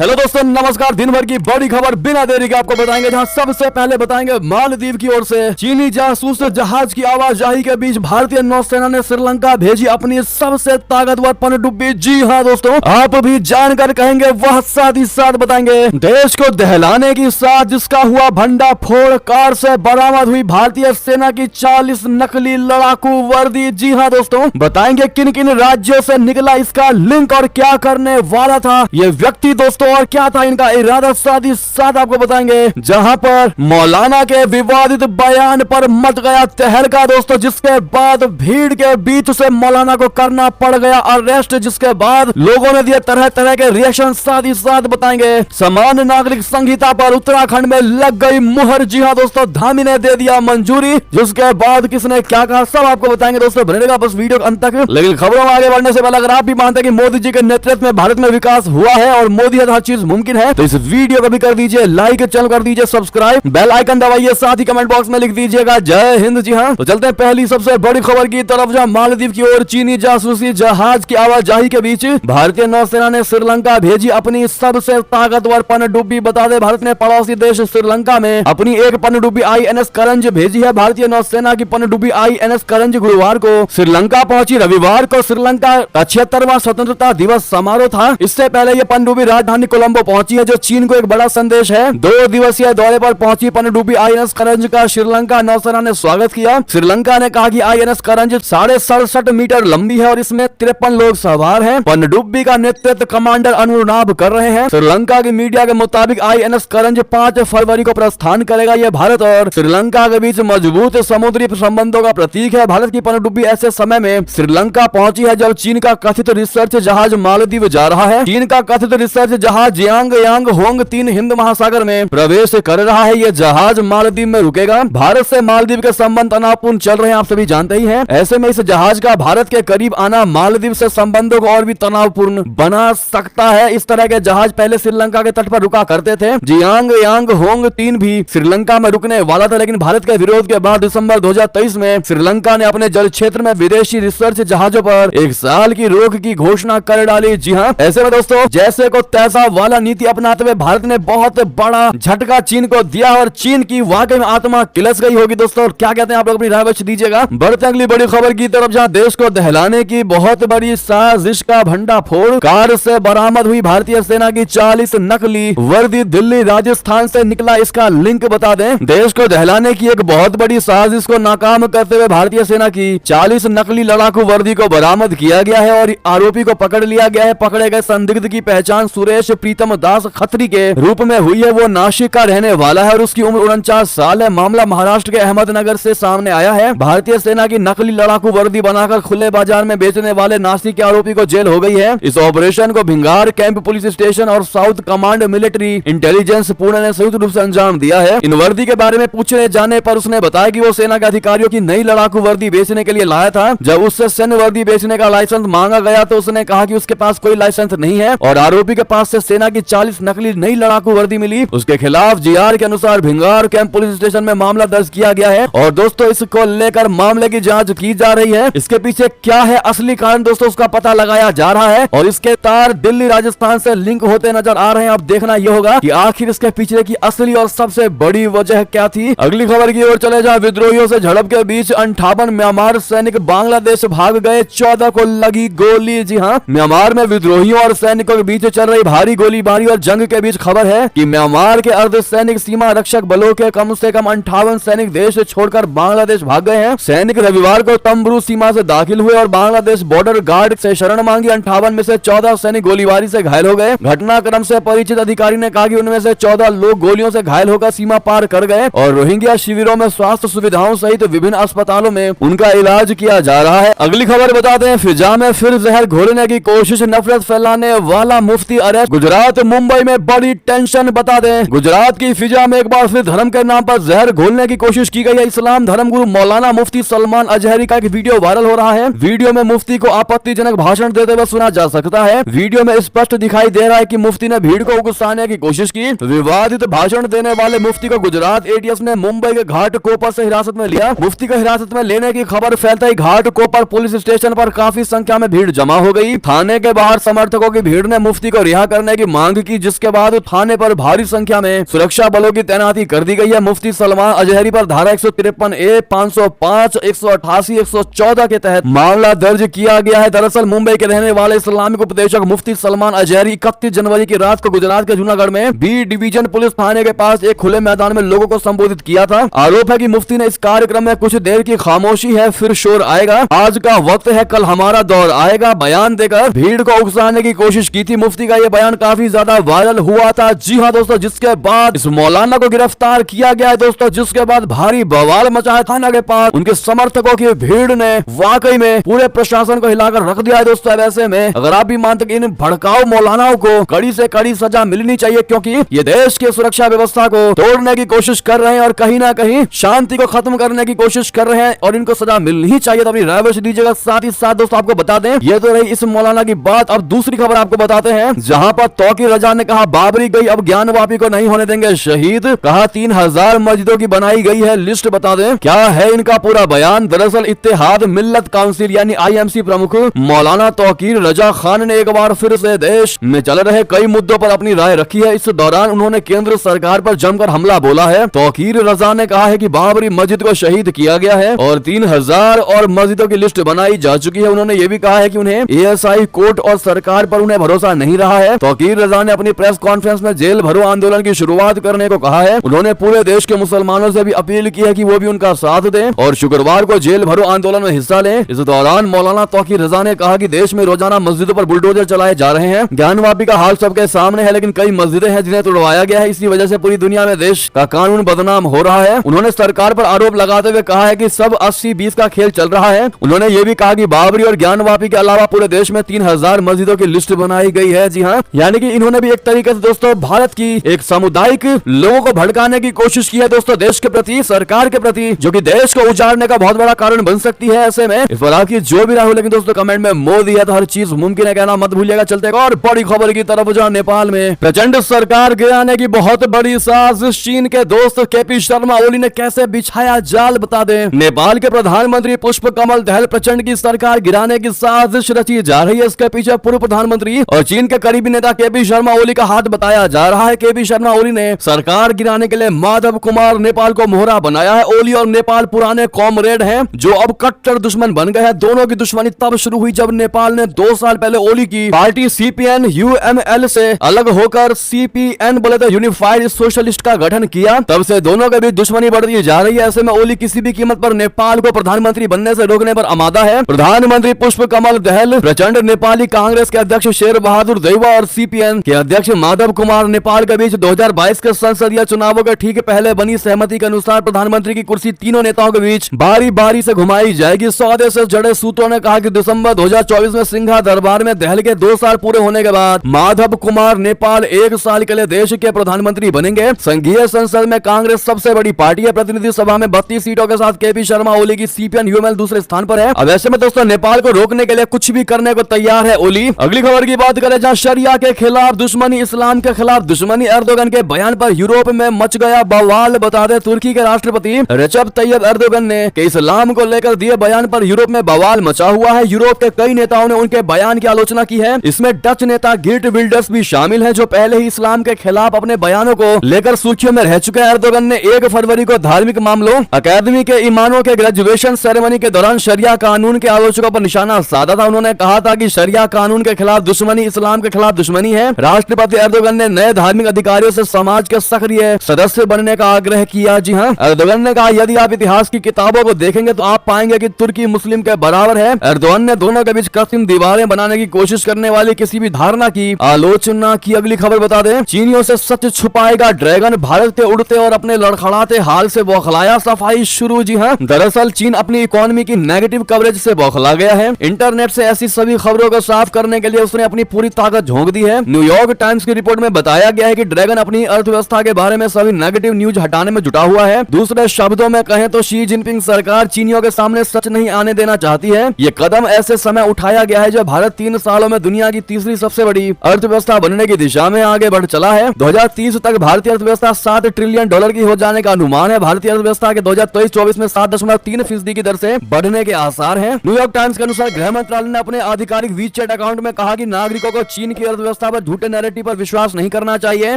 Hello दोस्तों, नमस्कार। दिन भर की बड़ी खबर बिना देरी के आपको बताएंगे, जहां सबसे पहले बताएंगे मालदीव की ओर से चीनी जासूस जहाज की आवाजाही के बीच भारतीय नौसेना ने श्रीलंका भेजी अपनी सबसे ताकतवर पनडुब्बी। जी हाँ दोस्तों, आप भी जानकर कहेंगे वह साथ ही साथ बताएंगे देश को दहलाने की साथ जिसका हुआ भंडाफोड़, कार से बरामद हुई भारतीय सेना की 40 नकली लड़ाकू वर्दी। जी हाँ दोस्तों, बताएंगे किन किन राज्यों से निकला इसका लिंक और क्या करने वाला था ये व्यक्ति दोस्तों, और क्या था इनका इरादा, साथ ही साथ आपको बताएंगे। जहां पर मौलाना के विवादित बयान पर मच गया तहलका दोस्तों, जिसके बाद भीड़ के बीच से मौलाना को करना पड़ गया अरेस्ट, जिसके बाद लोगों ने दिए तरह तरह के रिएक्शन। साथ ही साथ बताएंगे सामान्य नागरिक संहिता पर उत्तराखंड में लग गई मुहर। जी हाँ दोस्तों, धामी ने दे दिया मंजूरी, जिसके बाद किसने क्या कहा सब आपको बताएंगे दोस्तों। बनेगा बस वीडियो के अंत तक। लेकिन खबरों में आगे बढ़ने से पहले अगर आप भी मानते हैं कि मोदी जी के नेतृत्व में भारत में विकास हुआ है और मोदी हर चीज मुमकिन है, तो इस वीडियो को भी कर दीजिए लाइक, चैनल कर दीजिए सब्सक्राइब, बेल आइकन दबाइए, साथ ही कमेंट बॉक्स में लिख दीजिएगा जय हिंद। जी हाँ, तो चलते हैं पहली सबसे बड़ी खबर की तरफ, जहां मालदीव की ओर चीनी जासूसी जहाज की आवाजाही के बीच भारतीय नौसेना ने श्रीलंका भेजी अपनी सबसे ताकतवर पनडुब्बी। बता दें, भारत ने पड़ोसी देश श्रीलंका में अपनी एक पनडुब्बी INS करंज भेजी है। भारतीय नौसेना की पनडुब्बी INS करंज गुरुवार को श्रीलंका पहुंची। रविवार को श्रीलंका का 76वां स्वतंत्रता दिवस समारोह था। इससे पहले यह पनडुब्बी राजधानी कोलंबो पहुंची है, जो चीन को एक बड़ा संदेश है। 2 दिवसीय दौरे पर पहुंची पनडुब्बी INS करंज का श्रीलंका नौसेना ने स्वागत किया। श्रीलंका ने कहा कि INS करंज 67.5 मीटर लंबी है और इसमें 53 लोग सवार हैं। पनडुब्बी का नेतृत्व कमांडर अनुनाभ कर रहे हैं। श्रीलंका की मीडिया के मुताबिक INS करंज 5 फरवरी को प्रस्थान करेगा। यह भारत और श्रीलंका के बीच मजबूत समुद्री संबंधों का प्रतीक है। भारत की पनडुब्बी ऐसे समय में श्रीलंका पहुंची है जब चीन का कथित रिसर्च जहाज मालदीव जा रहा है। चीन का कथित रिसर्च जहाज यांग होंग 3 हिंद महासागर में प्रवेश कर रहा है। यह जहाज मालदीव में रुकेगा। भारत से मालदीव के संबंध तनावपूर्ण चल रहे हैं, आप सभी जानते ही हैं। ऐसे में इस जहाज का भारत के करीब आना मालदीव से संबंधों को और भी तनावपूर्ण बना सकता है। इस तरह के जहाज पहले श्रीलंका के तट पर रुका करते थे। यांग होंग 3 भी श्रीलंका में रुकने वाला था, लेकिन भारत के विरोध के बाद दिसंबर 2023 में श्रीलंका ने अपने जल क्षेत्र में विदेशी रिसर्च जहाजों पर 1 साल की रोक की घोषणा कर डाली। जी हाँ, ऐसे में दोस्तों जैसे को तैसा वाला नीति अपनाते हुए भारत ने बहुत बड़ा झटका चीन को दिया और चीन की वाकई में आत्मा किलस गई होगी दोस्तों। और क्या कहते हैं आप लोग अपनी राय बच दीजिएगा। बढ़ते अगली बड़ी खबर की तरफ, जहां देश को दहलाने की बहुत बड़ी साजिश का भंडाफोड़, कार से बरामद हुई भारतीय सेना की 40 नकली वर्दी दिल्ली राजस्थान से निकला। इसका लिंक बता दें, देश को दहलाने की एक बहुत बड़ी साजिश को नाकाम करते हुए भारतीय सेना की 40 नकली लड़ाकू वर्दी को बरामद किया गया है और आरोपी को पकड़ लिया गया है। पकड़े गए संदिग्ध की पहचान सुरेश प्रीतम दास खत्री के रूप में हुई है। वो नासिक का रहने वाला है और उसकी उम्र 49 साल है। मामला महाराष्ट्र के अहमदनगर से सामने आया है। भारतीय सेना की नकली लड़ाकू वर्दी बनाकर खुले बाजार में बेचने वाले नासिक के आरोपी को जेल हो गई है। इस ऑपरेशन को भिंगार कैंप पुलिस स्टेशन और south command military intelligence Pune ने संयुक्त रूप से अंजाम दिया है। इन वर्दी के बारे में पूछने जाने पर उसने बताया कि वो सेना के अधिकारियों की नई लड़ाकू वर्दी बेचने के लिए लाया था। जब उससे सैन्य वर्दी बेचने का लाइसेंस मांगा गया तो उसने कहा कि उसके पास कोई लाइसेंस नहीं है और आरोपी के पास से सेना की 40 नकली नई लड़ाकू वर्दी मिली। उसके खिलाफ GR के अनुसार भिंगार कैंप पुलिस स्टेशन में मामला दर्ज किया गया है और दोस्तों इसको लेकर मामले की जांच की जा रही है। इसके पीछे क्या है असली कारण दोस्तों, उसका पता लगाया जा रहा है और इसके तार दिल्ली राजस्थान से लिंक होते नजर आ रहे हैं। अब देखना यह होगा कि आखिर इसके पीछे की असली और सबसे बड़ी वजह क्या थी। अगली खबर की ओर चले, जहां विद्रोहियों से झड़प के बीच 58 म्यांमार सैनिक बांग्लादेश भाग गए, 14 को लगी गोली। जी हाँ, म्यांमार में विद्रोहियों और सैनिकों के बीच चल रही भारी गोलीबारी और जंग के बीच खबर है कि म्यांमार के अर्धसैनिक सीमा रक्षक बलों के कम से कम 58 सैनिक देश छोड़कर बांग्लादेश भाग गए हैं। सैनिक रविवार को तंबरू सीमा से दाखिल हुए और बांग्लादेश बॉर्डर गार्ड से शरण मांगी। 58 में से 14 सैनिक गोलीबारी से घायल हो गए। घटनाक्रम से परिचित अधिकारी ने कहा कि उनमें से 14 लोग गोलियों से घायल होकर सीमा पार कर गए और रोहिंग्या शिविरों में स्वास्थ्य सुविधाओं सहित विभिन्न अस्पतालों में उनका इलाज किया जा रहा है। अगली खबर बताते हैं, फिजा में फिर जहर घोलने की कोशिश, नफरत फैलाने वाला मुफ्ती अरेस्ट। गुजरात मुंबई में बड़ी टेंशन। बता दें, गुजरात की फिजा में एक बार फिर धर्म के नाम पर जहर घोलने की कोशिश की गई है। इस्लाम धर्मगुरु मौलाना मुफ्ती सलमान अजहरी का एक वीडियो वायरल हो रहा है। वीडियो में मुफ्ती को आपत्तिजनक भाषण देते हुए सुना जा सकता है। वीडियो में स्पष्ट दिखाई दे रहा है कि मुफ्ती ने भीड़ को उकसाने की कोशिश की। विवादित भाषण देने वाले मुफ्ती को गुजरात ATF ने मुंबई के घाट कोपर से हिरासत में लिया। मुफ्ती को हिरासत में लेने की खबर फैलते ही घाट कोपर पुलिस स्टेशन पर काफी संख्या में भीड़ जमा हो गई। थाने के बाहर समर्थकों की भीड़ ने मुफ्ती को रिहा कर करने की मांग की, जिसके बाद थाने पर भारी संख्या में सुरक्षा बलों की तैनाती कर दी गई है। मुफ्ती सलमान अजहरी पर धारा 153A, 505, 188, 114 के तहत मामला दर्ज किया गया है। दरअसल मुंबई के रहने वाले इस्लामिक उपदेशक मुफ्ती सलमान अजहरी 31 जनवरी की रात को गुजरात के जूनागढ़ में बी डिवीजन पुलिस थाने के पास एक खुले मैदान में लोगों को संबोधित किया था। आरोप है कि मुफ्ती ने इस कार्यक्रम में कुछ देर की खामोशी है, फिर शोर आएगा, आज का वक्त है, कल हमारा दौर आएगा, बयान देकर भीड़ को उकसाने की कोशिश की थी। मुफ्ती का यह बयान काफी ज्यादा वायरल हुआ था। जी हाँ दोस्तों, जिसके बाद इस मौलाना को गिरफ्तार किया गया है दोस्तों, जिसके बाद भारी बवाल मचा है थाना के पास। उनके समर्थकों की भीड़ ने वाकई में पूरे प्रशासन को हिलाकर रख दिया है दोस्तों। ऐसे में अगर आप भी मानते कि इन भड़काऊ मौलानाओं को कड़ी से कड़ी सजा मिलनी चाहिए, क्योंकि ये देश की सुरक्षा व्यवस्था को तोड़ने की कोशिश कर रहे हैं और कहीं ना कहीं शांति को खत्म करने की कोशिश कर रहे हैं और इनको सजा मिलनी ही चाहिए। तो अपनी राय अवश्य दीजिएगा। साथ ही साथ दोस्तों आपको बता दें, ये तो रही इस मौलाना की बात। अब दूसरी खबर आपको बताते हैं, जहां पर तौकीर रजा ने कहा बाबरी गई, अब ज्ञानवापी को नहीं होने देंगे शहीद। कहा 3000 मस्जिदों की बनाई गई है लिस्ट। बता दें क्या है इनका पूरा बयान। दरअसल इत्तेहाद मिल्लत काउंसिल यानी IMC प्रमुख मौलाना तौकीर रजा खान ने एक बार फिर से देश में चल रहे कई मुद्दों पर अपनी राय रखी है। इस दौरान उन्होंने केंद्र सरकार पर जमकर हमला बोला है। तौकीर रजा ने कहा है कि बाबरी मस्जिद को शहीद किया गया है और 3000 और मस्जिदों की लिस्ट बनाई जा चुकी है। उन्होंने ये भी कहा है कि उन्हें ASI कोर्ट और सरकार पर उन्हें भरोसा नहीं रहा है। तौकीर रजा ने अपनी प्रेस कॉन्फ्रेंस में जेल भरो आंदोलन की शुरुआत करने को कहा है। उन्होंने पूरे देश के मुसलमानों से भी अपील की है कि वो भी उनका साथ दें और शुक्रवार को जेल भरो आंदोलन में हिस्सा लें। इस दौरान मौलाना तौकीर रजा ने कहा कि देश में रोजाना मस्जिदों पर बुलडोजर चलाए जा रहे हैं। ज्ञानवापी का हाल सबके सामने है, लेकिन कई मस्जिदें हैं जिन्हें तोड़वाया गया है। इसी वजह से पूरी दुनिया में देश का कानून बदनाम हो रहा है। उन्होंने सरकार पर आरोप लगाते हुए कहा है कि सब 80-20 का खेल चल रहा है। उन्होंने ये भी कहा कि बाबरी और ज्ञानवापी के अलावा पूरे देश में 3000 मस्जिदों की लिस्ट बनाई गई है। जी हाँ, यानी कि इन्होंने भी एक तरीके से दोस्तों भारत की एक सामुदायिक लोगों को भड़काने की कोशिश की है दोस्तों, देश के प्रति, सरकार के प्रति, जो कि देश को उजाड़ने का बहुत बड़ा कारण बन सकती है। ऐसे में इस पर आपकी जो भी राय हो, लेकिन दोस्तों कमेंट में मोदी है तो हर चीज मुमकिन है कहना मत भूलिएगा। चलते हैं और बड़ी खबर की तरफ, जहां नेपाल में प्रचंड सरकार गिराने की बहुत बड़ी साजिश। चीन के दोस्त KP शर्मा ओली ने कैसे बिछाया जाल, बता दें। नेपाल के प्रधानमंत्री पुष्प कमल दहल प्रचंड की सरकार गिराने की साजिश रची जा रही है। इसके पीछे पूर्व प्रधानमंत्री और चीन के करीबी नेता KP शर्मा ओली का हाथ बताया जा रहा है। KP शर्मा ओली ने सरकार गिराने के लिए माधव कुमार नेपाल को मोहरा बनाया है। ओली और नेपाल पुराने कॉमरेड हैं जो अब कट्टर दुश्मन बन गए हैं। दोनों की दुश्मनी तब शुरू हुई जब नेपाल ने 2 साल पहले ओली की पार्टी CPN UML से अलग होकर CPN बोले तो यूनिफाइड सोशलिस्ट का गठन किया। तब से दोनों के बीच दुश्मनी बढ़ती जा रही है। ऐसे में ओली किसी भी कीमत पर नेपाल को प्रधानमंत्री बनने से रोकने पर आमादा है। प्रधानमंत्री पुष्प कमल दहल, प्रचंड नेपाली कांग्रेस के अध्यक्ष शेर बहादुर देउवा और CPN के अध्यक्ष माधव कुमार नेपाल के बीच 2022 के संसदीय चुनावों के ठीक पहले बनी सहमति के अनुसार प्रधानमंत्री की कुर्सी तीनों नेताओं के बीच बारी बारी से घुमाई जाएगी। सौदे से जड़े सूत्रों ने कहा कि दिसंबर 2024 में सिंघा दरबार में दहल के 2 साल पूरे होने के बाद माधव कुमार नेपाल 1 साल के लिए देश के प्रधानमंत्री बनेंगे। संघीय संसद में कांग्रेस सबसे बड़ी पार्टी है। प्रतिनिधि सभा में 32 सीटों के साथ KP शर्मा ओली की CPN UML दूसरे स्थान पर है। अब ऐसे में दोस्तों नेपाल को रोकने के लिए कुछ भी करने को तैयार है ओली। अगली खबर की बात करें, जहां शरिया के खिलाफ दुश्मनी, इस्लाम के खिलाफ दुश्मनी, एर्दोगन के बयान पर यूरोप में मच गया बवाल। बता दें तुर्की के राष्ट्रपति रजब तैयब एर्दोगन ने कि इस्लाम को लेकर दिए बयान पर यूरोप में बवाल मचा हुआ है। यूरोप के कई नेताओं ने उनके बयान की आलोचना की है। इसमें डच नेता गिर्ट विल्डर्स भी शामिल हैं, जो पहले ही इस्लाम के खिलाफ अपने बयानों को लेकर सुर्खियों में रह चुके हैं। एर्दोगन ने 1 फरवरी को धार्मिक मामलों अकादमी के ईमानों के ग्रेजुएशन सेरेमनी के दौरान शरिया कानून के आलोचकों पर निशाना साधा था। उन्होंने कहा था कि शरिया कानून के खिलाफ दुश्मनी इस्लाम के खिलाफ दुश्मनी है। राष्ट्रपति एर्दोगन ने नए धार्मिक अधिकारियों से समाज के सक्रिय सदस्य बनने का आग्रह किया। जी हाँ, एर्दोगन ने कहा यदि आप इतिहास की किताबों को देखेंगे तो आप पाएंगे कि तुर्की मुस्लिम के बराबर है। एर्दोगन ने दोनों के बीच कृत्रिम दीवारें बनाने की कोशिश करने वाली किसी भी धारणा की आलोचना की। अगली खबर बता दें, चीनियों से सच छुपाएगा ड्रैगन, भारत के उड़ते और अपने लड़खड़ाते हाल से बौखलाया, सफाई शुरू। जी हाँ, दरअसल चीन अपनी इकोनॉमी की नेगेटिव कवरेज से बौखला गया है। इंटरनेट से ऐसी सभी खबरों को साफ करने के लिए उसने अपनी पूरी ताकत झोंक दी है। न्यूयॉर्क टाइम्स की रिपोर्ट में बताया गया है कि ड्रैगन अपनी अर्थव्यवस्था के बारे में सभी नेगेटिव न्यूज हटाने में जुटा हुआ है। दूसरे शब्दों में कहें तो शी जिनपिंग सरकार चीनियों के सामने सच नहीं आने देना चाहती है। ये कदम ऐसे समय उठाया गया है जब भारत 3 सालों में दुनिया की तीसरी सबसे बड़ी अर्थव्यवस्था बनने की दिशा में आगे बढ़ चला है। 2030 तक भारतीय अर्थव्यवस्था $7 ट्रिलियन की हो जाने का अनुमान है। भारतीय अर्थव्यवस्था के 2023-24 में 7.3% की दर से बढ़ने के आसार हैं। न्यूयॉर्क टाइम्स के अनुसार गृह मंत्रालय ने अपने आधिकारिक वीचैट अकाउंट में कहा कि नागरिकों को चीन की अर्थव्यवस्था अर्थव्यवस्था पर झूठे नैरेटिव पर विश्वास नहीं करना चाहिए।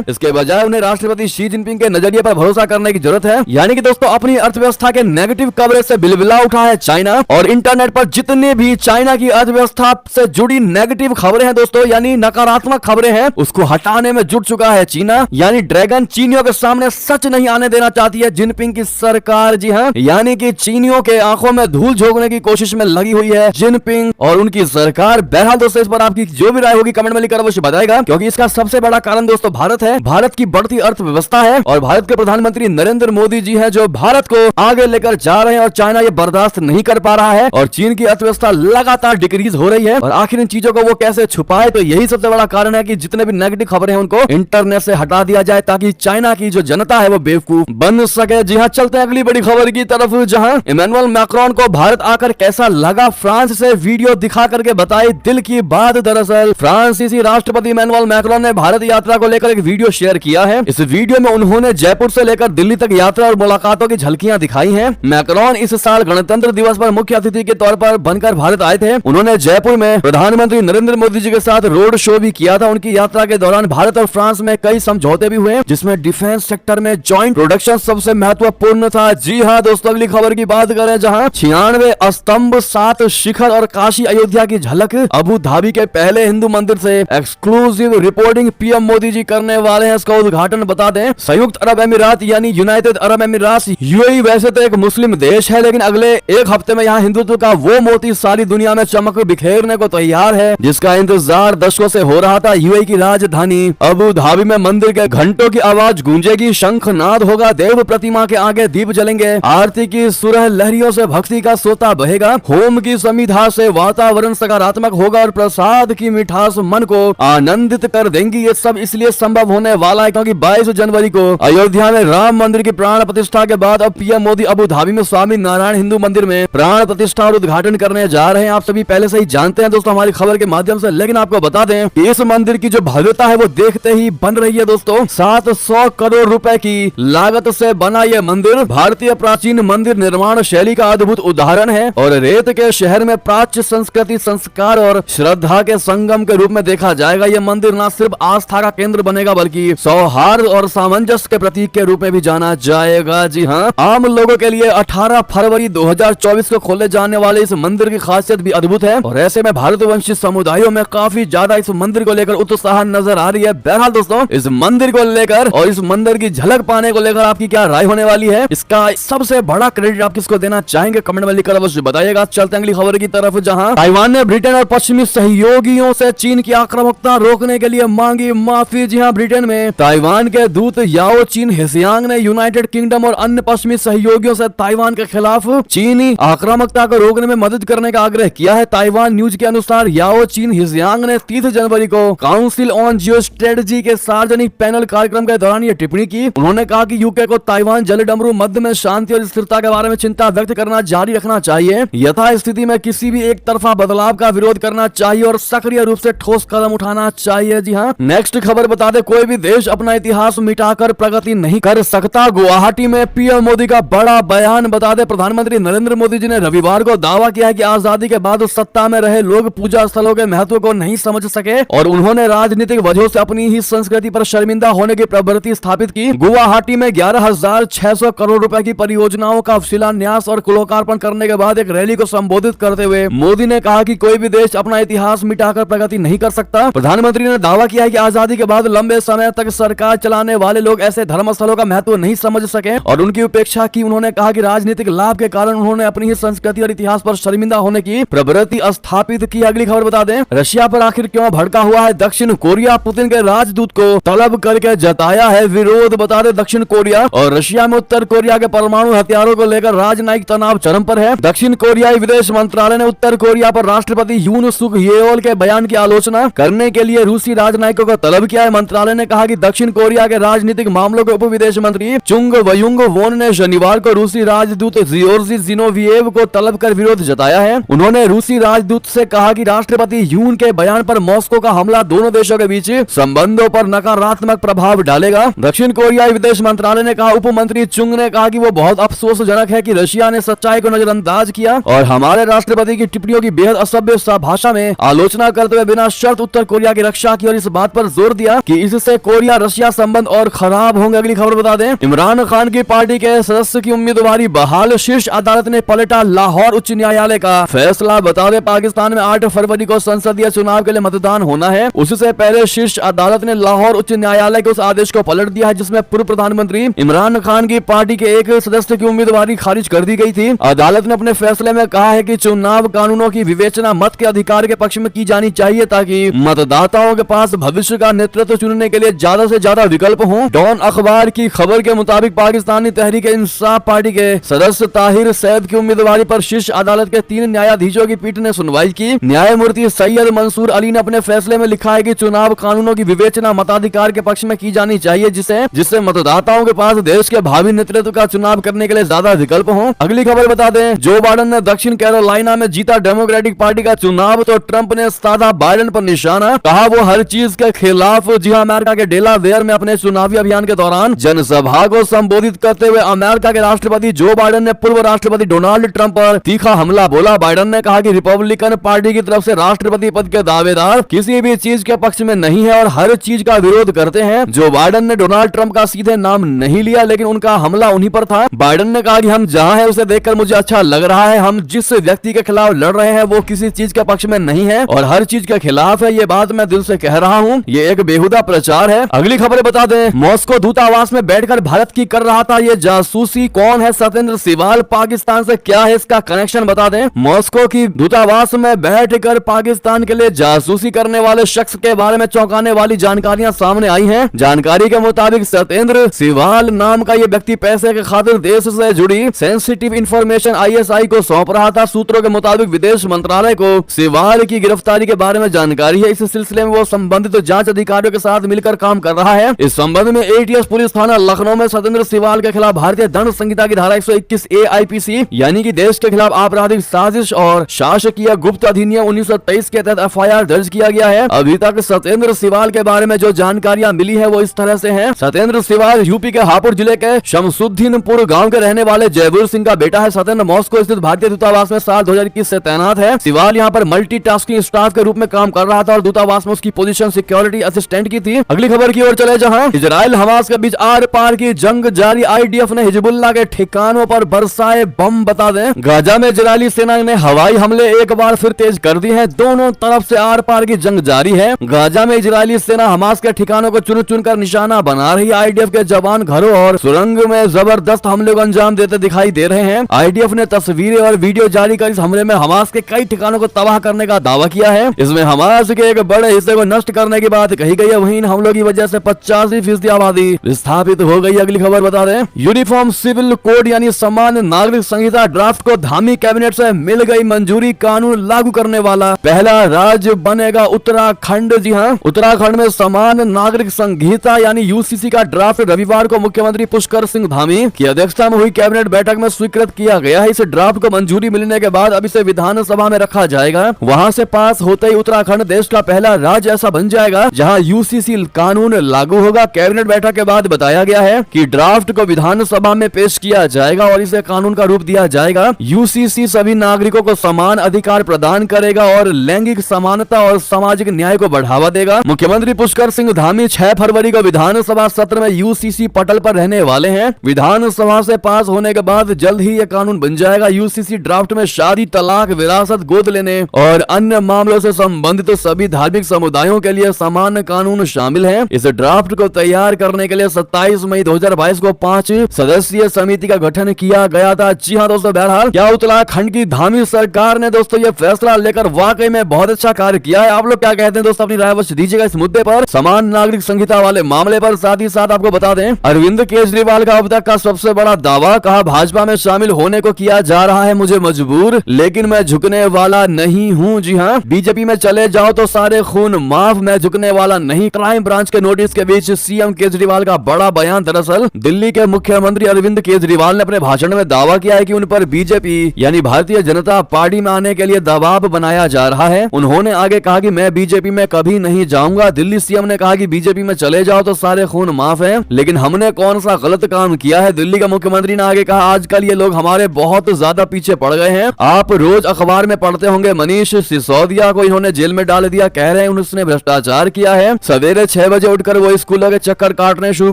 इसके बजाय उन्हें राष्ट्रपति शी जिनपिंग के नजरिए पर भरोसा करने की जरूरत है। यानी कि दोस्तों अपनी अर्थव्यवस्था के नेगेटिव कवरेज से बिलबिला उठा है चाइना, और इंटरनेट पर जितने भी चाइना की अर्थव्यवस्था से जुड़ी नेगेटिव खबरें हैं दोस्तों, यानी नकारात्मक खबरें हैं, उसको हटाने में जुट चुका है चीना। यानी ड्रैगन चीनियों के सामने सच नहीं आने देना चाहती है जिनपिंग की सरकार। जी हाँ, यानी कि चीनियों के आंखों में धूल झोंकने की कोशिश में लगी हुई है जिनपिंग और उनकी सरकार। बहरहाल दोस्तों इस पर आपकी जो भी राय होगी कमेंट में लिखकर अवश्य बताएगा, क्योंकि इसका सबसे बड़ा कारण दोस्तों भारत है। भारत की बढ़ती अर्थव्यवस्था है और भारत के प्रधानमंत्री नरेंद्र मोदी जी है जो भारत को आगे लेकर जा रहे हैं, और चाइना ये बर्दाश्त नहीं कर पा रहा है और चीन की अर्थव्यवस्था लगातार डिक्रीज हो रही है। और आखिर इन चीजों को वो कैसे छुपाए, तो यही सबसे बड़ा कारण है कि जितने भी नेगेटिव खबरें हैं उनको इंटरनेट से हटा दिया जाए, ताकि चाइना की जो जनता है वो बेवकूफ बन सके। जी हाँ, चलते हैं अगली बड़ी खबर की तरफ, जहां इमैनुअल मैक्रोन को भारत आकर कैसा लगा, फ्रांस से वीडियो दिखा करके बताई दिल की बात। दरअसल फ्रांसीसी राष्ट्रपति इमैनुअल मैक्रोन ने भारत यात्रा को लेकर एक वीडियो शेयर किया है। इस वीडियो में उन्होंने जयपुर से लेकर दिल्ली तक यात्रा और मुलाकातों की झलकियां दिखाई हैं। मैक्रोन इस साल गणतंत्र दिवस पर मुख्य अतिथि के तौर पर बनकर भारत आए थे। उन्होंने जयपुर में प्रधानमंत्री नरेंद्र मोदी जी के साथ रोड शो भी किया था। उनकी यात्रा के दौरान भारत और फ्रांस में कई समझौते भी हुए, जिसमें डिफेंस सेक्टर में जॉइंट प्रोडक्शन सबसे महत्वपूर्ण था। जी हाँ दोस्तों, अगली खबर की बात करें, जहां 96 स्तंभ, 7 शिखर और काशी अयोध्या की झलक अबू धाबी के पहले हिंदू मंदिर से exclusive reporting PM Modi ji करने वाले हैं। इसका उद्घाटन बता दें, संयुक्त अरब अमीरात यानी यूनाइटेड अरब अमीरात यूएई वैसे तो एक मुस्लिम देश है, लेकिन अगले एक हफ्ते में यहाँ हिंदुत्व का वो मोती सारी दुनिया में चमक बिखेरने को तैयार है, जिसका इंतजार दशकों से हो रहा था। यूएई की राजधानी अबू धाबी में मंदिर के घंटों की आवाज गूंजेगी, शंखनाद होगा, देव प्रतिमा के आगे दीप जलेंगे, आरती की सुरह लहरियों से भक्ति का सोता बहेगा, होम की समिधा से वातावरण सकारात्मक होगा और प्रसाद की मिठास मन को आनंदित कर देंगी। ये सब इसलिए संभव होने वाला है क्योंकि 22 जनवरी को अयोध्या में राम मंदिर की प्राण प्रतिष्ठा के बाद अब पीएम मोदी अबू धाबी में स्वामी नारायण हिंदू मंदिर में प्राण प्रतिष्ठा और उद्घाटन करने जा रहे हैं। आप सभी पहले से ही जानते हैं दोस्तों हमारी खबर के माध्यम से, लेकिन आपको बता दें कि इस मंदिर की जो भव्यता है वो देखते ही बन रही है दोस्तों। 700 करोड़ रुपए की लागत से बना यह मंदिर भारतीय प्राचीन मंदिर निर्माण शैली का अद्भुत उदाहरण है और रेत के शहर में प्राच्य संस्कृति, संस्कार और श्रद्धा के संगम के रूप में देखा जाएगा। यह मंदिर न सिर्फ आस्था का केंद्र बनेगा बल्कि सौहार्द और सामंजस्य के प्रतीक के रूप में भी जाना जाएगा। जी हाँ, आम लोगों के लिए 18 फरवरी 2024 को खोले जाने वाले इस मंदिर की खासियत भी अद्भुत है और ऐसे में भारतवंशी समुदायों में काफी ज्यादा इस मंदिर को लेकर उत्साह नजर आ रही है। बहरहाल दोस्तों, इस मंदिर को लेकर और इस मंदिर की झलक पाने को लेकर आपकी क्या राय होने वाली है, इसका सबसे बड़ा क्रेडिट आप किसको देना चाहेंगे, कमेंट में लिखकर अवश्य बताइएगा। चलते हैं अगली खबर की तरफ, जहां ताइवान ने ब्रिटेन और पश्चिमी सहयोगियों से चीन की आक्रामकता रोकने के लिए मांगी माफी। जी हां, ब्रिटेन में ताइवान के दूत याओ चीन हेसियांग ने यूनाइटेड किंगडम और अन्य पश्चिमी सहयोगियों से ताइवान के खिलाफ चीनी आक्रामकता को रोकने में मदद करने का आग्रह किया है। ताइवान न्यूज के अनुसार याओ चीन हेसियांग ने 30 जनवरी को काउंसिल ऑन जियो स्ट्रेटजी के सार्वजनिक पैनल कार्यक्रम के दौरान ये टिप्पणी की। उन्होंने कहा कि यूके को ताइवान जलडमरू मध्य में शांति और स्थिरता के बारे में चिंता व्यक्त करना जारी रखना चाहिए। यथा स्थिति में किसी भी एक तरफा बदलाव का विरोध करना चाहिए और सक्रिय रूप से ठोस कदम उठाना चाहिए। जी हाँ, नेक्स्ट खबर बता दे, कोई भी देश अपना इतिहास मिटाकर प्रगति नहीं कर सकता। गुवाहाटी में पीएम मोदी का बड़ा बयान। बता दे, प्रधानमंत्री नरेंद्र मोदी जी ने रविवार को दावा किया कि आजादी के बाद सत्ता में रहे लोग पूजा स्थलों के महत्व को नहीं समझ सके और उन्होंने राजनीतिक वजहों से अपनी ही संस्कृति पर शर्मिंदा होने की प्रवृत्ति स्थापित की। गुवाहाटी में 11,600 करोड़ रुपए की परियोजनाओं का शिलान्यास और लोकार्पण करने के बाद एक रैली को संबोधित करते हुए मोदी ने कहा कि कोई भी देश अपना इतिहास मिटाकर प्रगति नहीं कर सकता। प्रधानमंत्री ने दावा किया कि आजादी के बाद लंबे समय तक सरकार चलाने वाले लोग ऐसे धर्मस्थलों का महत्व नहीं समझ सके और उनकी उपेक्षा की। उन्होंने कहा कि राजनीतिक लाभ के कारण उन्होंने अपनी ही संस्कृति और इतिहास पर शर्मिंदा होने की प्रवृत्ति स्थापित की। अगली खबर बता दें, रशिया पर आखिर क्यों भड़का हुआ है दक्षिण कोरिया, पुतिन के राजदूत को तलब करके जताया है विरोध। बता दें, दक्षिण कोरिया और रशिया में उत्तर कोरिया के परमाणु हथियारों को लेकर राजनयिक तनाव चरम पर है। दक्षिण कोरियाई विदेश मंत्रालय ने उत्तर कोरिया पर राष्ट्रपति यून सुक येओल के बयान की आलोचना करने के लिए रूसी राजनयिकों को तलब किया है। मंत्रालय ने कहा कि दक्षिण कोरिया के राजनीतिक मामलों के उप विदेश मंत्री चुंग वयुंग वोन ने शनिवार को रूसी राजदूत जियोर्जी जिनोविएव को तलब कर विरोध जताया है। उन्होंने रूसी राजदूत से कहा कि राष्ट्रपति यून के बयान पर मॉस्को का हमला दोनों देशों के बीच संबंधों पर नकारात्मक प्रभाव डालेगा। दक्षिण कोरियाई विदेश मंत्रालय ने कहा, उप मंत्री चुंग ने कहा कि वो बहुत अफसोसजनक है कि रशिया ने सच्चाई को नजरअंदाज किया और हमारे राष्ट्रपति की टिप्पणियों की बेहद असभ्य भाषा में आलोचना करते हुए बिना शर्त उत्तर कोरिया कोरिया की रक्षा की और इस बात पर जोर दिया कि इससे कोरिया रशिया संबंध और खराब होंगे। अगली खबर बता दें, इमरान खान की पार्टी के सदस्य की उम्मीदवारी बहाल, शीर्ष अदालत ने पलटा लाहौर उच्च न्यायालय का फैसला। बता दें, पाकिस्तान में 8 फरवरी को संसदीय चुनाव के लिए मतदान होना है। उससे पहले शीर्ष अदालत ने लाहौर उच्च न्यायालय के उस आदेश को पलट दिया है जिसमें पूर्व प्रधानमंत्री इमरान खान की पार्टी के एक सदस्य की उम्मीदवारी खारिज कर दी गई थी। अदालत ने अपने फैसले में कहा है कि चुनाव कानूनों की विवेचना मत के अधिकार के पक्ष में की जानी चाहिए ताकि मतदाताओं के पास भविष्य का नेतृत्व चुनने के लिए ज्यादा से ज्यादा विकल्प हों। डॉन अखबार की खबर के मुताबिक पाकिस्तानी तहरीक इंसाफ पार्टी के सदस्य ताहिर सैयद की उम्मीदवारी पर शीर्ष अदालत के 3 न्यायाधीशों की पीठ ने सुनवाई की। न्यायमूर्ति सैयद मंसूर अली ने अपने फैसले में लिखा है कि चुनाव कानूनों की विवेचना मताधिकार के पक्ष में की जानी चाहिए जिससे मतदाताओं के पास देश के भावी नेतृत्व का चुनाव करने के लिए ज्यादा विकल्प हों। अगली खबर बता दें, जो बाइडेन ने दक्षिण कैरोलिना में जीता डेमोक्रेटिक पार्टी का चुनाव तो ट्रंप ने साधा बाइडेन पर निशाना, कहा वो हर चीज के खिलाफ। जी हां, अमेरिका के डेलावेयर में अपने चुनावी अभियान के दौरान जनसभा को संबोधित करते हुए अमेरिका के राष्ट्रपति जो बाइडेन ने पूर्व राष्ट्रपति डोनाल्ड ट्रंप पर तीखा हमला बोला। बाइडेन ने कहा कि रिपब्लिकन पार्टी की तरफ से राष्ट्रपति पद के दावेदार किसी भी चीज के पक्ष में नहीं है और हर चीज का विरोध करते हैं। जो बाइडेन ने डोनाल्ड ट्रंप का सीधे नाम नहीं लिया लेकिन उनका हमला उन्हीं पर था। बाइडेन ने कहा कि हम जहां हैं उसे देखकर मुझे अच्छा लग रहा है, हम जिस व्यक्ति के खिलाफ लड़ रहे हैं वो किसी चीज के पक्ष में नहीं है और हर चीज के खिलाफ है, ये बात मैं दिल से कह रहा हूँ, ये एक बेहुदा प्रचार है। अगली खबर बता दें, मॉस्को दूतावास में बैठकर भारत की कर रहा था ये जासूसी। कौन है सत्येंद्र सिवाल, पाकिस्तान से क्या है इसका कनेक्शन बता दें। मॉस्को की दूतावास में बैठकर पाकिस्तान के लिए जासूसी करने वाले शख्स के बारे में चौंकाने वाली जानकारियां सामने आई हैं। जानकारी के मुताबिक सत्येंद्र सिवाल नाम का ये व्यक्ति पैसे के खातिर देश से जुड़ी सेंसिटिव इंफॉर्मेशन ISI को सौंप रहा था। सूत्रों के मुताबिक विदेश मंत्रालय को सिवाल की गिरफ्तारी के बारे में जानकारी है। इस सिलसिले में वो संबंधित जांच अधिकारियों के साथ मिलकर काम कर रहा है। इस संबंध में ATS पुलिस थाना लखनऊ में सत्येंद्र सिवाल के खिलाफ भारतीय दंड संहिता की धारा 121A IPC यानी कि देश के खिलाफ आपराधिक साजिश और शासकीय गुप्त अधिनियम 1923 के तहत FIR दर्ज किया गया है। अभी तक सत्येंद्र सिवाल के बारे में जो जानकारियां मिली है वो इस तरह से हैं। सत्येंद्र सिवाल यूपी के हापुड़ जिले के शमसुद्दीनपुर गांव के रहने वाले जयवीर सिंह का बेटा है। सत्येंद्र मॉस्को स्थित भारतीय दूतावास में साल 2021 से तैनात है। सिवाल यहाँ पर मल्टीटास्किंग स्टाफ के रूप में काम कर रहा था और दूतावास में उसकी पोजीशन सिक्योरिटी असिस्टेंट की थी। अगली खबर की ओर चले, जहां इजराइल हमास के बीच आर पार की जंग जारी। IDF ने हिजबुल्लाह के ठिकानों पर बरसाए बम। बता दें, गाजा में इजरायली सेना ने हवाई हमले एक बार फिर तेज कर दिए हैं। दोनों तरफ से आर पार की जंग जारी है। गाजा में इजरायली सेना हमास के ठिकानों को चुन चुन कर निशाना बना रही है। IDF के जवान घरों और सुरंग में जबरदस्त हमले को अंजाम देते दिखाई दे रहे हैं। IDF ने तस्वीरें और वीडियो जारी कर इस हमले में हमास के कई ठिकानों को तबाह करने का दावा किया है। इसमें हमास के एक बड़े हिस्से को नष्ट करने की बात कही गई है। वहीं इन हमलों की वजह से 85% आबादी विस्थापित हो गई। अगली खबर बता दें, यूनिफॉर्म सिविल कोड यानी समान नागरिक संहिता ड्राफ्ट को धामी कैबिनेट से मिल गई मंजूरी। कानून लागू करने वाला पहला राज्य बनेगा उत्तराखंड। जी हाँ, उत्तराखंड में समान नागरिक संहिता यानी UCC का ड्राफ्ट रविवार को मुख्यमंत्री पुष्कर सिंह धामी की अध्यक्षता में हुई कैबिनेट बैठक में स्वीकृत किया गया है। इस ड्राफ्ट को मंजूरी मिलने के बाद अब इसे विधानसभा में रखा जाएगा। वहां से पास होते ही उत्तराखंड देश का पहला राज्य ऐसा बन जाएगा जहां UCC कानून लागू होगा। कैबिनेट बैठक के बाद बताया गया है कि ड्राफ्ट को विधानसभा में पेश किया जाएगा और इसे कानून का रूप दिया जाएगा। UCC सभी नागरिकों को समान अधिकार प्रदान करेगा और लैंगिक समानता और सामाजिक न्याय को बढ़ावा देगा। मुख्यमंत्री पुष्कर सिंह धामी 6 फरवरी को विधानसभा सत्र में UCC पटल पर रहने वाले हैं। विधानसभा से पास होने के बाद जल्द ही यह कानून बन जाएगा। UCC ड्राफ्ट में शादी, तलाक, विरासत, गोद लेने और अन्य मामलों से संबंधित सभी धार्मिक समुदायों के लिए समान कानून शामिल है। इस ड्राफ्ट को तैयार करने के लिए 27 मई 2022 को 5 सदस्यीय समिति का गठन किया गया था। जी हाँ दोस्तों, बहरहाल क्या उत्तराखंड की धामी सरकार ने दोस्तों ये फैसला लेकर वाकई में बहुत अच्छा कार्य किया है। आप लोग क्या कहते हैं दोस्तों, अपनी राय अवश्य दीजिएगा इस मुद्दे पर, समान नागरिक संहिता वाले मामले पर। साथ ही साथ आपको बता दें, अरविंद केजरीवाल का अब तक का सबसे बड़ा दावा, कहा भाजपा में शामिल होने को किया जा रहा है मुझे मजबूर, लेकिन मैं झुकने वाला नहीं हूँ। जी हाँ, बीजेपी में चले जाओ तो सारे खून माफ, मैं झुकने वाला नहीं। क्राइम ब्रांच के नोटिस के बीच CM केजरीवाल का बड़ा बयान। दरअसल दिल्ली के मुख्यमंत्री अरविंद केजरीवाल ने अपने भाषण में दावा किया है कि उन पर बीजेपी यानी भारतीय जनता पार्टी में आने के लिए दबाव बनाया जा रहा है। उन्होंने आगे कहा कि मैं बीजेपी में कभी नहीं जाऊंगा। दिल्ली CM ने कहा कि बीजेपी में चले जाओ तो सारे खून माफ है, लेकिन हमने कौन सा गलत काम किया है। दिल्ली के मुख्यमंत्री ने आगे कहा, आजकल ये लोग हमारे बहुत ज्यादा पीछे पड़ गए हैं। आप रोज अखबार में पढ़ते होंगे मनीष सिसोदिया को इन्होंने जेल में डाल दिया। कह रहे हैं उसने भ्रष्टाचार किया है। सवेरे 6 बजे उठकर वो स्कूलों के चक्कर काटने शुरू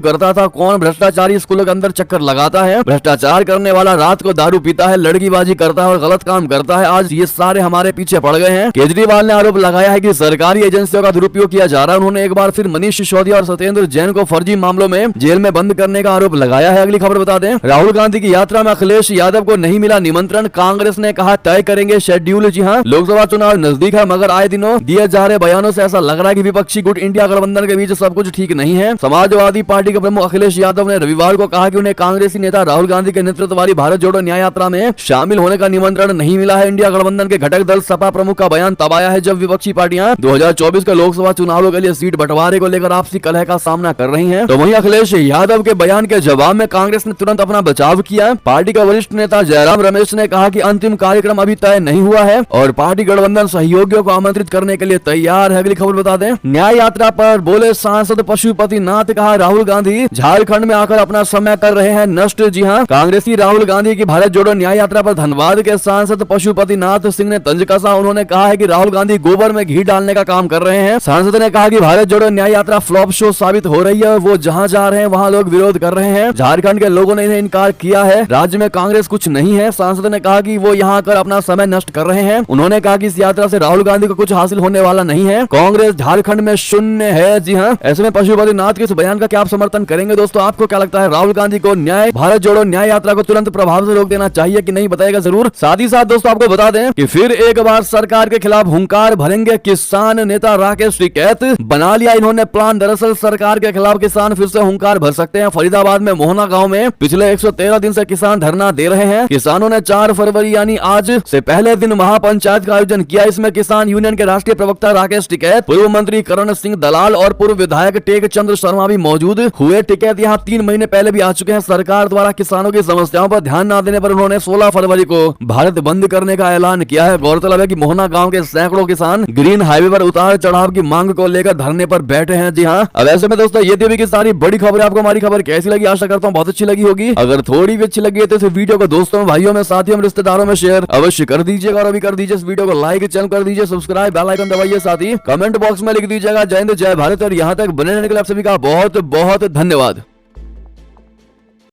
करता था। कौन भ्रष्टाचारी स्कूलों के अंदर चक्कर लगाता है? भ्रष्टाचार करने वाला रात को दारू पीता है, लड़कीबाजी करता है और गलत काम करता है। आज ये सारे हमारे पीछे पड़ गए हैं। केजरीवाल ने आरोप लगाया है कि सरकारी एजेंसियों का दुरुपयोग किया जा रहा है। उन्होंने एक बार फिर मनीष सिसोदिया और सत्येंद्र जैन को फर्जी मामलों में जेल में बंद करने का आरोप लगाया है। अगली खबर बता दें, राहुल गांधी की यात्रा में अखिलेश यादव को नहीं मिला निमंत्रण। कांग्रेस ने कहा तय करेंगे शेड्यूल। जी हां, लोकसभा चुनाव नजदीक है, मगर आए दिनों दिए जा रहे बयानों से ऐसा लग रहा है कि विपक्षी गुट इंडिया गठबंधन के बीच सब कुछ ठीक नहीं है। समाजवादी पार्टी के प्रमुख अखिलेश यादव ने रविवार को कहा कि उन्हें कांग्रेसी नेता राहुल गांधी के नेतृत्व वाली भारत जोड़ो न्याय यात्रा में शामिल होने का निमंत्रण नहीं मिला है। इंडिया गठबंधन के घटक दल सपा प्रमुख का बयान तब आया है जब विपक्षी पार्टियां 2024 के लोकसभा चुनावों के लिए सीट बंटवारे को लेकर आपसी कलह का सामना कर रही हैं। तो वहीं अखिलेश यादव के बयान के जवाब में कांग्रेस ने तुरंत अपना बचाव किया। पार्टी का वरिष्ठ नेता जयराम रमेश ने कहा कि अंतिम कार्यक्रम अभी तय नहीं हुआ है और पार्टी गठबंधन सहयोगियों को आमंत्रित करने के लिए तैयार है। अगली खबर बता दें, न्याय यात्रा पर बोले सांसद पशुपति नाथ, कहा राहुल गांधी झारखंड में आकर अपना समय कर रहे हैं नष्ट। जी हां, कांग्रेसी राहुल गांधी की भारत जोड़ो न्याय यात्रा पर धनबाद के सांसद पशुपति नाथ सिंह ने तंज कसा। उन्होंने कहा है कि राहुल गांधी गोबर में घी डालने का काम कर रहे हैं। सांसद ने कहा कि भारत जोड़ो न्याय यात्रा फ्लॉप शो साबित हो रही है। वो जहां जा रहे हैं वहां लोग विरोध कर रहे हैं। झारखंड के लोगों ने इन्हें इनकार किया है। राज्य में कांग्रेस कुछ नहीं है। सांसद ने कहा कि वो यहाँ आकर अपना समय नष्ट कर रहे हैं। उन्होंने कहा कि इस यात्रा से राहुल गांधी को कुछ हासिल होने वाला नहीं है। कांग्रेस झारखंड में शून्य है। जी हाँ, ऐसे में पशुपति नाथ के इस बयान का क्या आप समर्थन करेंगे? दोस्तों, आपको क्या लगता है, राहुल गांधी को न्याय भारत जोड़ो न्याय यात्रा को तुरंत प्रभाव से रोक देना चाहिए कि नहीं? बताएगा जरूर। साथ ही साथ दोस्तों आपको बता दें कि फिर एक बार सरकार के खिलाफ हुंकार भरेंगे किसान नेता राकेश टिकैत। बना लिया इन्होंने प्लान। दरअसल सरकार के खिलाफ किसान फिर से हुंकार भर सकते हैं। फरीदाबाद में मोहना गांव में पिछले 113 दिन से किसान धरना दे रहे हैं। किसानों ने 4 फरवरी यानी आज से पहले दिन महापंचायत का आयोजन किया। इसमें किसान यूनियन के राष्ट्रीय प्रवक्ता राकेश टिकैत, पूर्व मंत्री करण सिंह दलाल और पूर्व विधायक टेक चंद्र शर्मा भी मौजूद हुए। टिकैत यहाँ 3 महीने पहले भी आ चुके हैं। सरकार द्वारा किसानों की समस्याओं पर ध्यान न देने पर उन्होंने 16 फरवरी को भारत बंद करने का ऐलान किया है। गौरतलब है कि मोहना गांव के सैकड़ों किसान ग्रीन हाईवे पर उतार चढ़ाव की मांग को लेकर धरने पर बैठे हैं। जी हाँ, अब ऐसे में दोस्तों ये थी की सारी बड़ी खबर। आपको हमारी खबर कैसी लगी? आशा करता हूँ बहुत अच्छी लगी होगी। अगर थोड़ी भी अच्छी लगी है तो इस वीडियो को दोस्तों, भाइयों में, साथियों में, रिश्तेदारों में शेयर अवश्य कर दीजिएगा। और अभी कर दीजिए इस वीडियो को लाइक, चैनल कर दीजिए सब्सक्राइब, बेल आइकन दबाइए। साथ ही कमेंट बॉक्स में लिख दीजिएगा जय हिंद जय भारत। और यहाँ तक बने रहने के लिए आप सभी का बहुत बहुत धन्यवाद।